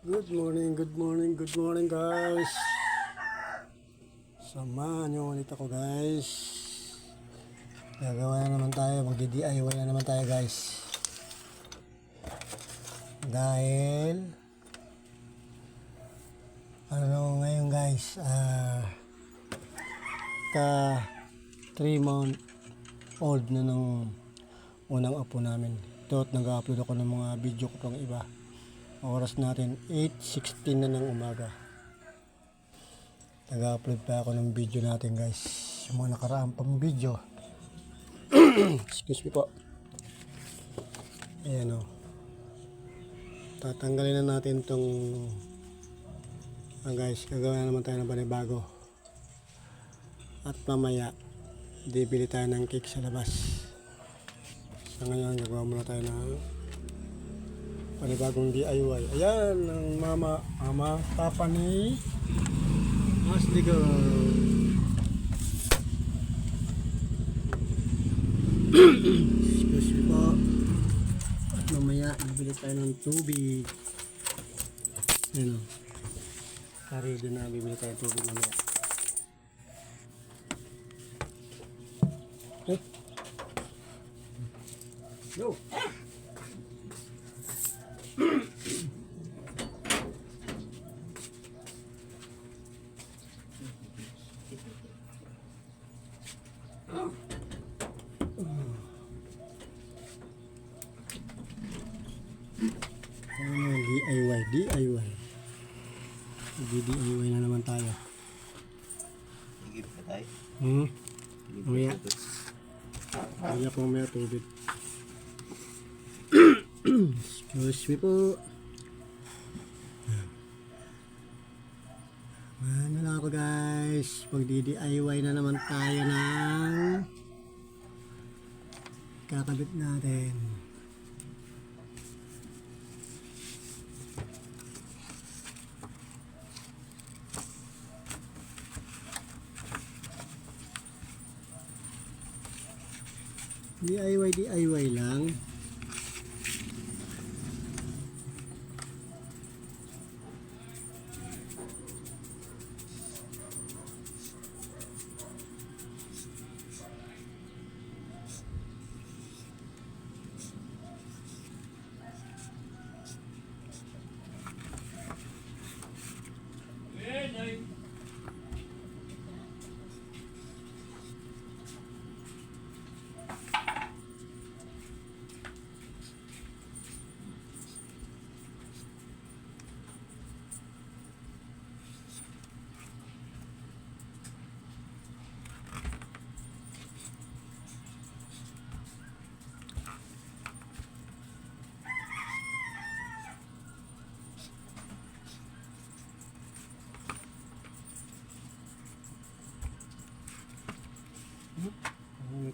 Good morning, good morning, good morning guys. Samahan nyo ulit ako guys. Gagawa na naman tayo, magdi-DIY na naman tayo guys. Dahil ano ngayon guys, ka 3 month old na ng unang apo namin. Ito at nag-upload ako ng mga video ko pang iba. Oras natin 8:16 na ng umaga. Nag-upload pa ako ng video natin guys, yung mga nakaraang pang video. Excuse me po. Ayan o, tatanggalin na natin tong guys, gagawa na naman tayo ng panibago. At mamaya bibili tayo ng cake sa labas. Sa ngayon gagawa muna tayo ng panibagong DIY. Ayan ang papa ni Asligo. Excuse me po. At mamaya bibili tayo ng tubig. Ayan o, kari din na bibili tayo ng tubig mamaya. Okay. Go! DIY. DIY na naman tayo. Higit pa tayo. Mamaya. Mamaya po mamaya tubig. Excuse me po. Ano lang ako guys. Magdi-DIY na naman tayo ng kakabit natin. DIY lang.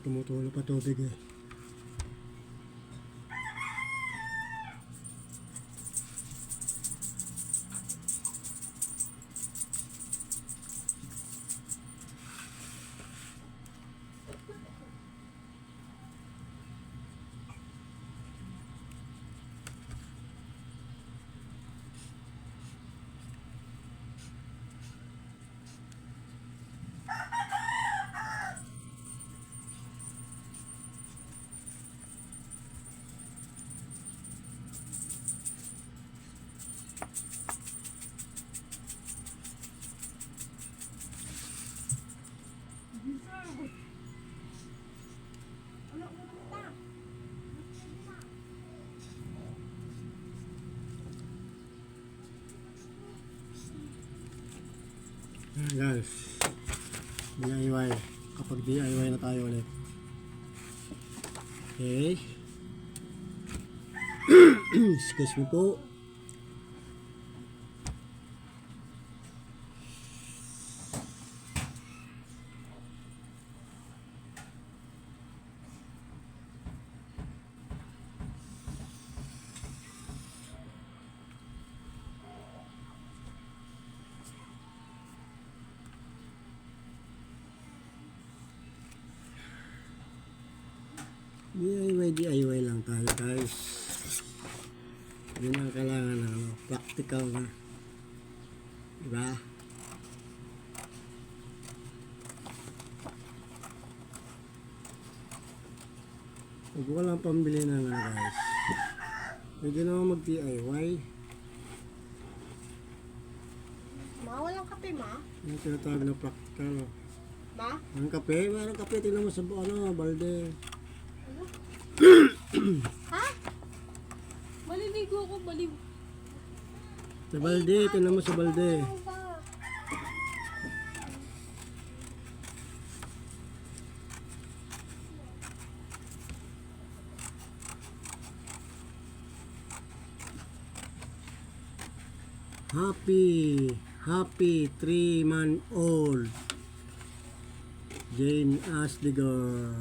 Tumutulo pa tubig eh. Guys, DIY. Kapag DIY na tayo ulit. Okay. Excuse me po. DIY lang tayo guys. Yun ang kailangan ng ano, practical na. Diba? Huwag ko lang pambili ng ano guys. Pwede naman mag-DIY. Ma, walang kape, ma? Yung tinatawag na practical. Ma? Ang kape, mayroong kape. Tingnan mo sa ano, balde. Ha? Maliligo ako, baliw. Sa balde, tingnan mo sa balde. Ano ba? Happy 3-month-old Jane Asdiger.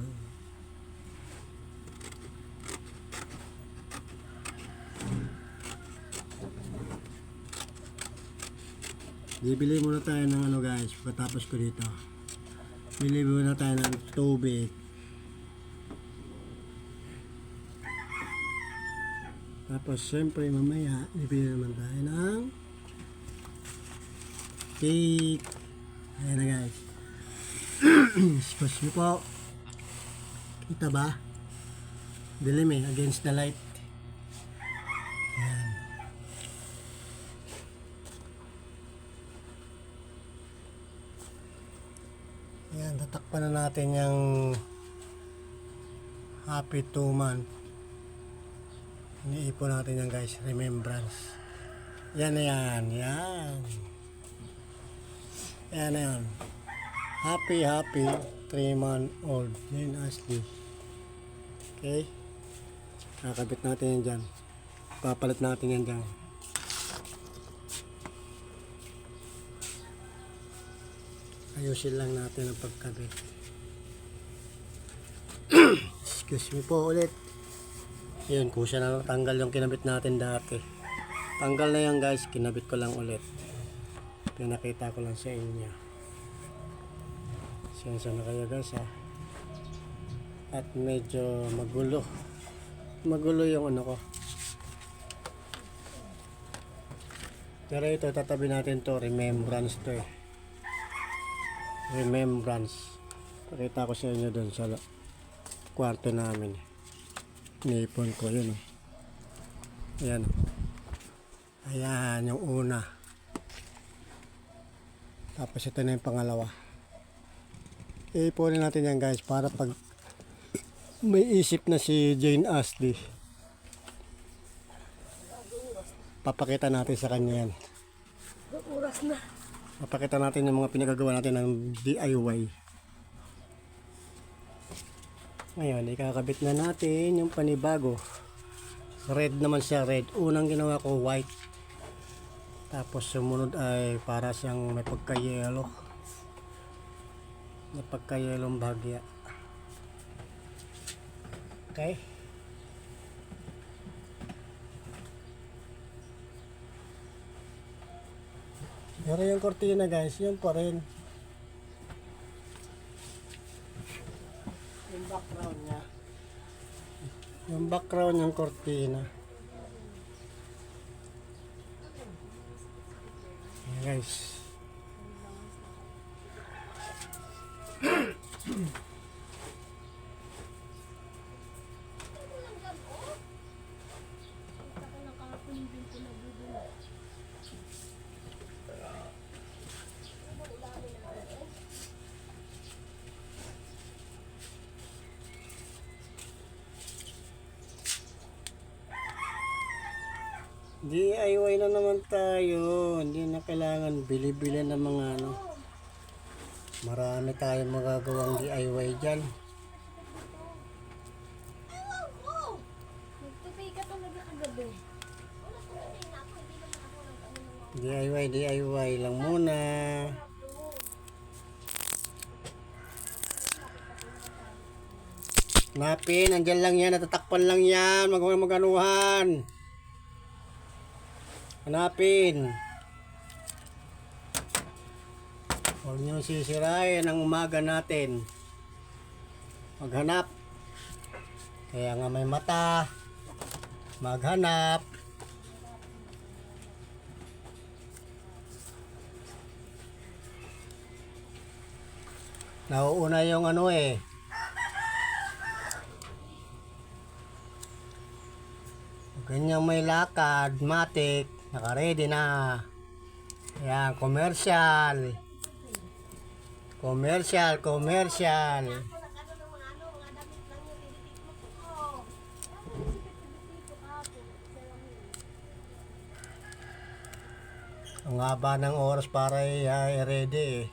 Bibili muna tayo ng ano guys, pagkatapos ko dito. Bili muna tayo ng tubig. Tapos syempre mamaya, bibili naman tayo ng cake. Ayan na guys. Excuse me po. Kita ba? Dilim eh, against the light. Ayan. Ayan, tatakpan na natin yung happy 2-month. Iniipon natin yan guys, remembrance. Yan na yan, yan. Yan na yan. Happy 3-month-old Jane Ashley. Okay. Kakabit natin yan dyan. Papalit natin yan dyan. Ayusin lang natin ang pagkabit. Excuse me po ulit. Yun, kusa na tanggal yung kinabit natin dati. Tanggal na yan guys, kinabit ko lang ulit. Pinakita ko lang sa inyo. Sensya na kayo guys ha. At medyo magulo. Magulo yung ano ko. Pero ito, tatabi natin to. Remembrance to eh. Remembrance. Pakita ko sa inyo doon sa kwarto namin. Nipon ko yun. Ayan. Ayan yung una. Tapos ito na yung pangalawa. Iipunin natin yan guys para pag may isip na si Jane Ashley, papakita natin sa kanya yan. Oras na. Papakita natin yung mga pinagagawa natin ng DIY. Ngayon, ikakabit na natin yung panibago. Red naman siya, red. Unang ginawa ko, white. Tapos sumunod ay para siyang may pagka-yellow. May pagka-yellow bahagya. Okay? Pero yung kortina guys, yun pa rin. Yung background niya. Yung background ng kortina. Ayan guys. DIY na naman tayo. Hindi na kailangan bili-bili ng mga ano. Marami tayong magagawang DIY dyan. Nagtupay ka talaga kagabi. DIY lang muna. Hanapin, andyan lang yan. Natatakpan lang yan. Maganuhan. Hanapin. Huwag niyo sisirain ang umaga natin. Maghanap. Kaya nga may mata. Maghanap. Nauuna yung ano eh. Ganyan may lakad, matik, naka-ready na. Ayan, commercial. Commercial, commercial. Ang haba ng oras para i-ready eh.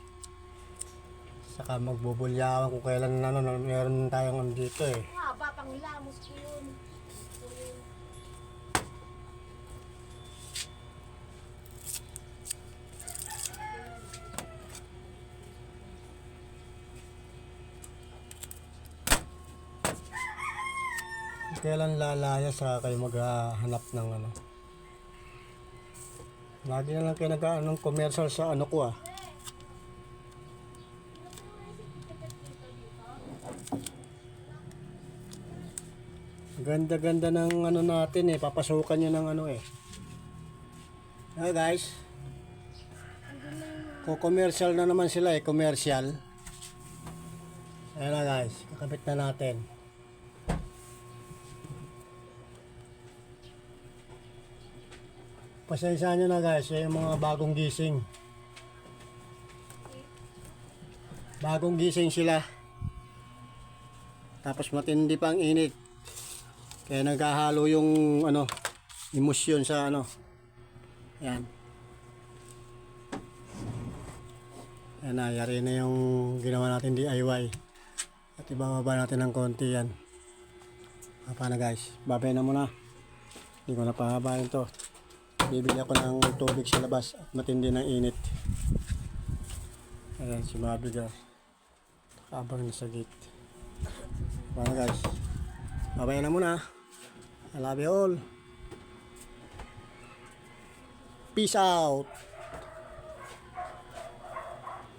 Saka magbubulyawan kung kailan meron tayong andito eh. Haba, panglamos ko yun. Kailan lalaya sa kayo maghahanap ng ano. Lagi na lang kayo nag-anong commercial sa ano ko ah. Ganda-ganda ng ano natin eh. Papasukan nyo ng ano eh. Okay guys. Ko-commercial na naman sila eh. Commercial. Ayan na guys. Kakabit na natin. Pasensya nyo na guys, yung mga bagong gising. Bagong gising sila. Tapos matindi pang init. Kaya naghahalo yung ano, emosyon sa ano. Yan. Yan na, yari na yung ginawa natin DIY. At ibababa natin ng konti yan. Paano guys, babay na muna. Hindi ko na pahabain to. Bibili ako ng tubig sa labas at matindi ng init. Ayan si Bobby guys. Habang nasa gate. Paano guys? Babay na muna. I love you all. Peace out.